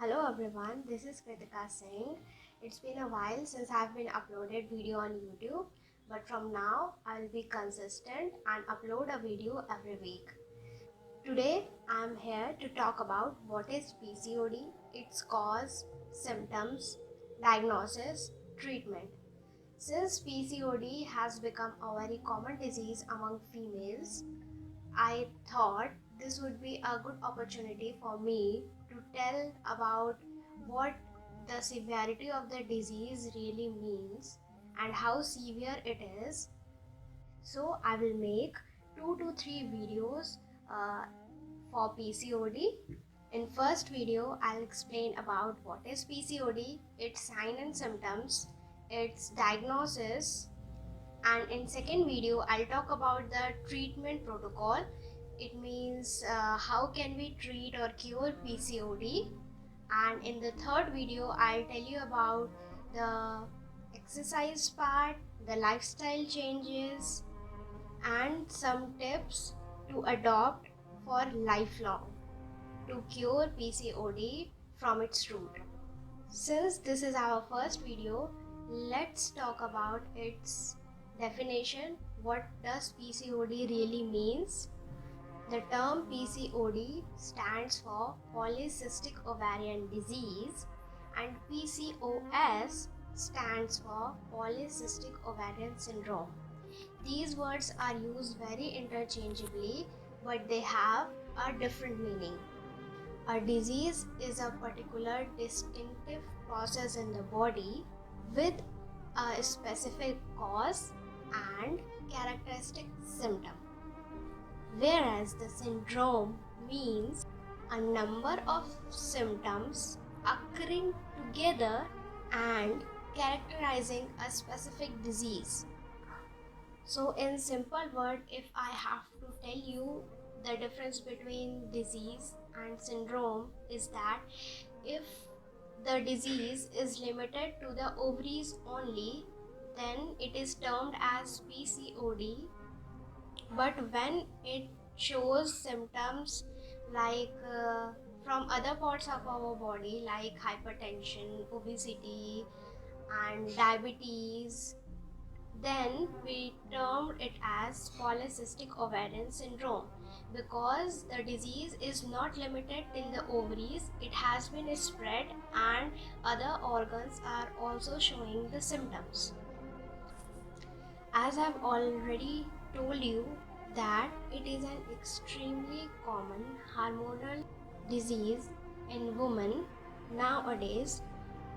Hello everyone, this is Kritika Singh. It's been a while since I've been uploaded video on YouTube, but from now I'll be consistent and upload a video every week. Today I'm here to talk about what is PCOD, its cause, symptoms, diagnosis, treatment. Since PCOD has become a very common disease among females, I thought this would be a good opportunity for me to tell about what the severity of the disease really means and how severe it is. So, I will make 2 to 3 videos uh, for PCOD. In first video, I'll explain about what is PCOD, its sign and symptoms, its diagnosis, and in second video I'll talk about the treatment protocol. It means how can we treat or cure PCOD, and in the third video I'll tell you about the exercise part, the lifestyle changes, and some tips to adopt for lifelong to cure PCOD from its root. Since this is our first video, let's talk about its definition. What does PCOD really means? The term PCOD stands for polycystic ovarian disease and PCOS stands for polycystic ovarian syndrome. These words are used very interchangeably, but they have a different meaning. A disease is a particular distinctive process in the body with a specific cause and characteristic symptom, whereas the syndrome means a number of symptoms occurring together and characterizing a specific disease. So, in simple word, if I have to tell you the difference between disease and syndrome is that if the disease is limited to the ovaries only, then it is termed as PCOD. But when it shows symptoms like from other parts of our body, like hypertension, obesity, and diabetes, then we termed it as polycystic ovarian syndrome because the disease is not limited till the ovaries, it has been spread and other organs are also showing the symptoms. As I've already told you that it is an extremely common hormonal disease in women nowadays,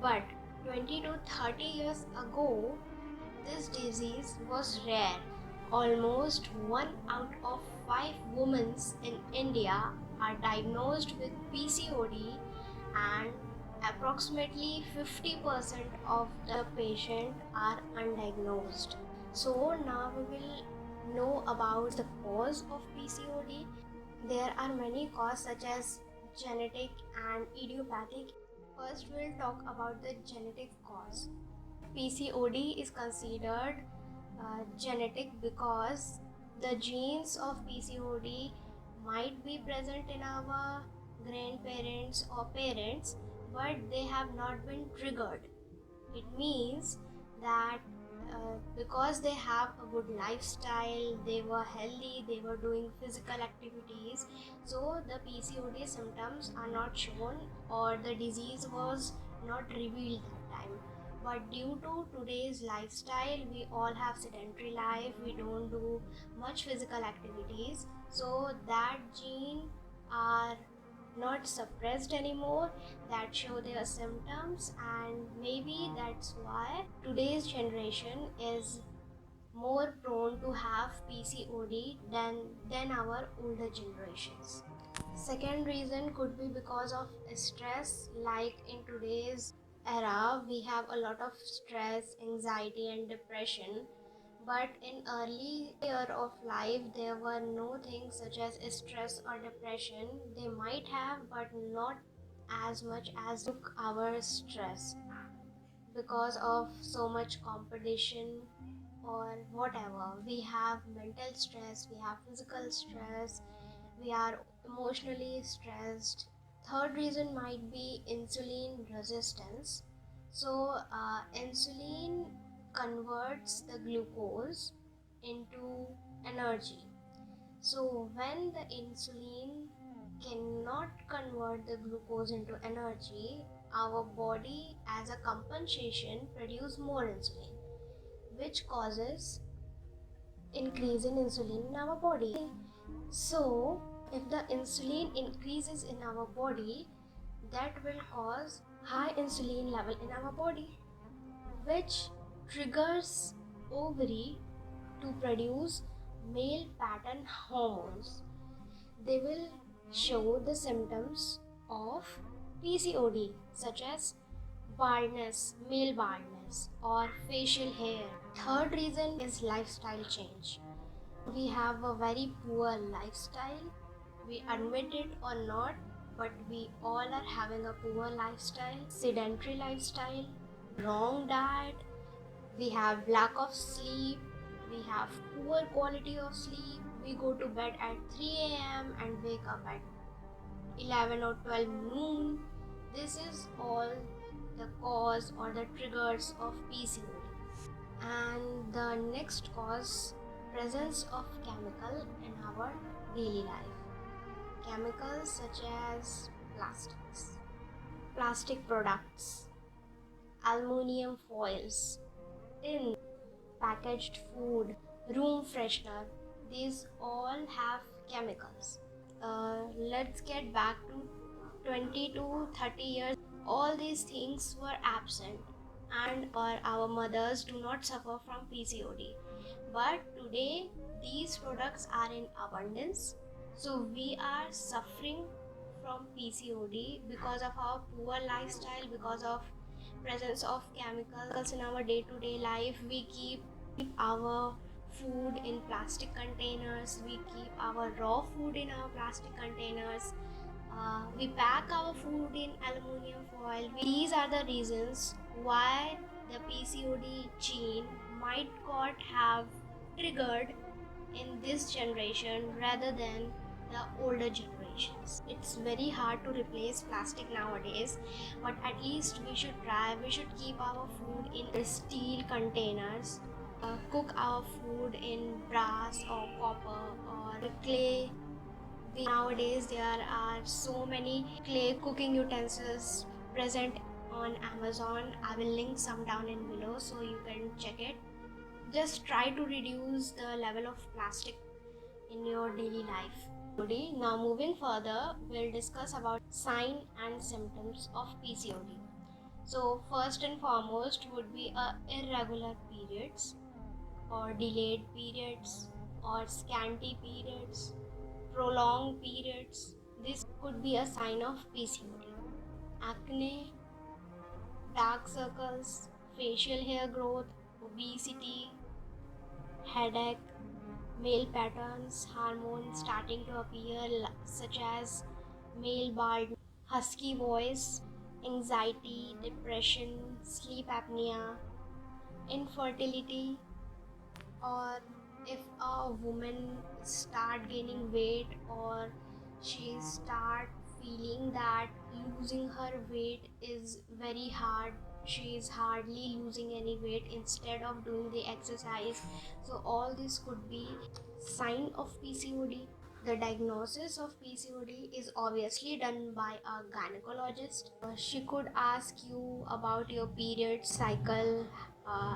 but 20 to 30 years ago this disease was rare. Almost 1 out of 5 women in India are diagnosed with PCOD and approximately 50% of the patients are undiagnosed. So now we will know about the cause of PCOD. There are many causes such as genetic and idiopathic. First we'll talk about the genetic cause. PCOD is considered genetic because the genes of PCOD might be present in our grandparents or parents, but they have not been triggered. It means that because they have a good lifestyle, they were healthy, they were doing physical activities, so the PCOD symptoms are not shown or the disease was not revealed that time. But due to today's lifestyle, we all have sedentary life, we don't do much physical activities, so that gene are not suppressed anymore, that show their symptoms, and maybe that's why today's generation is more prone to have PCOD than our older generations. Second reason could be because of stress. Like in today's era, we have a lot of stress, anxiety, and depression. But in early year of life, there were no things such as stress or depression. They might have, but not as much as took our stress because of so much competition or whatever. We have mental stress, we have physical stress, we are emotionally stressed. Third reason might be insulin resistance. So, insulin converts the glucose into energy. So, when the insulin cannot convert the glucose into energy, our body, as a compensation, produce more insulin, which causes increase in insulin in our body. So, if the insulin increases in our body, that will cause high insulin level in our body, which triggers ovary to produce male pattern hormones. They will show the symptoms of PCOD, such as baldness, male baldness, or facial hair. Third reason is lifestyle change. We have a very poor lifestyle. We admit it or not, but we all are having a poor lifestyle, sedentary lifestyle, wrong diet. We have lack of sleep. We have poor quality of sleep. We go to bed at 3 a.m. and wake up at 11 or 12 noon. This is all the cause or the triggers of PCOD. And the next cause, presence of chemical in our daily life. Chemicals such as plastics, plastic products, aluminum foils, tin, packaged food, room freshener, these all have chemicals. Let's get back to 20 to 30 years. All these things were absent, and our mothers do not suffer from PCOD. But today, these products are in abundance, so we are suffering from PCOD because of our poor lifestyle, because of presence of chemicals in our day-to-day life. We keep our food in plastic containers, we keep our raw food in our plastic containers, we pack our food in aluminum foil. These are the reasons why the PCOD gene might got have triggered in this generation rather than the older generations. It's very hard to replace plastic nowadays, but at least we should try. We should keep our food in steel containers, cook our food in brass or copper or clay. Nowadays there are so many clay cooking utensils present on Amazon. I will link some down in below so you can check it. Just try to reduce the level of plastic in your daily life. Now moving further, we'll discuss about sign and symptoms of PCOD. So first and foremost would be irregular periods or delayed periods or scanty periods, prolonged periods. This could be a sign of PCOD. Acne, dark circles, facial hair growth, obesity, headache, male patterns, hormones starting to appear such as male baldness, husky voice, anxiety, depression, sleep apnea, infertility, or if a woman start gaining weight or she start feeling that losing her weight is very hard, she is hardly losing any weight instead of doing the exercise, so all this could be sign of PCOD. The diagnosis of PCOD is obviously done by a gynecologist. She could ask you about your period cycle.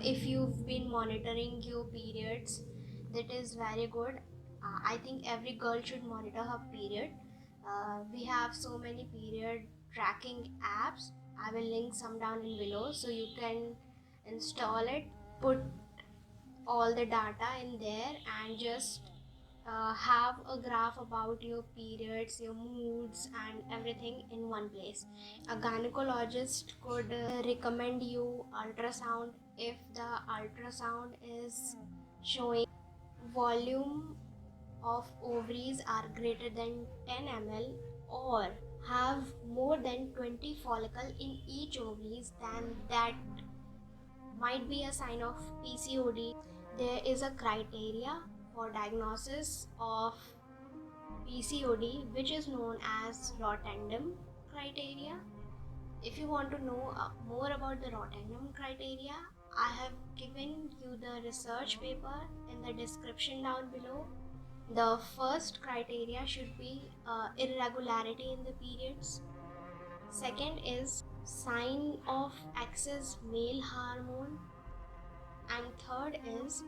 If you've been monitoring your periods, that is very good. I think every girl should monitor her period. We have so many period tracking apps. I will link some down in below so you can install it, put all the data in there, and just have a graph about your periods, your moods, and everything in one place. A gynecologist could recommend you ultrasound if the ultrasound is showing volume of ovaries are greater than 10 ml or have more than 20 follicle in each ovaries, then that might be a sign of PCOD. There is a criteria for diagnosis of PCOD, which is known as Rotterdam criteria. If you want to know more about the Rotterdam criteria, I have given you the research paper in the description down below. The first criteria should be irregularity in the periods. Second is sign of excess male hormone. And third is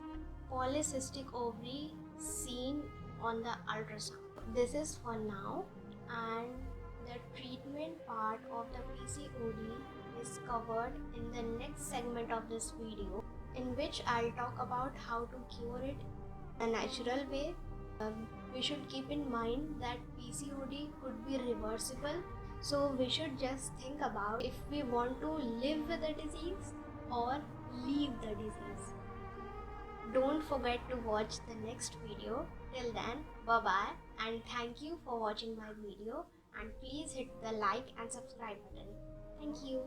polycystic ovary seen on the ultrasound. This is for now, and the treatment part of the PCOD is covered in the next segment of this video, in which I'll talk about how to cure it in a natural way. We should keep in mind that PCOD could be reversible, so we should just think about if we want to live with the disease or leave the disease. Don't forget to watch the next video. Till then, bye bye, and thank you for watching my video, and please hit the like and subscribe button. Thank you.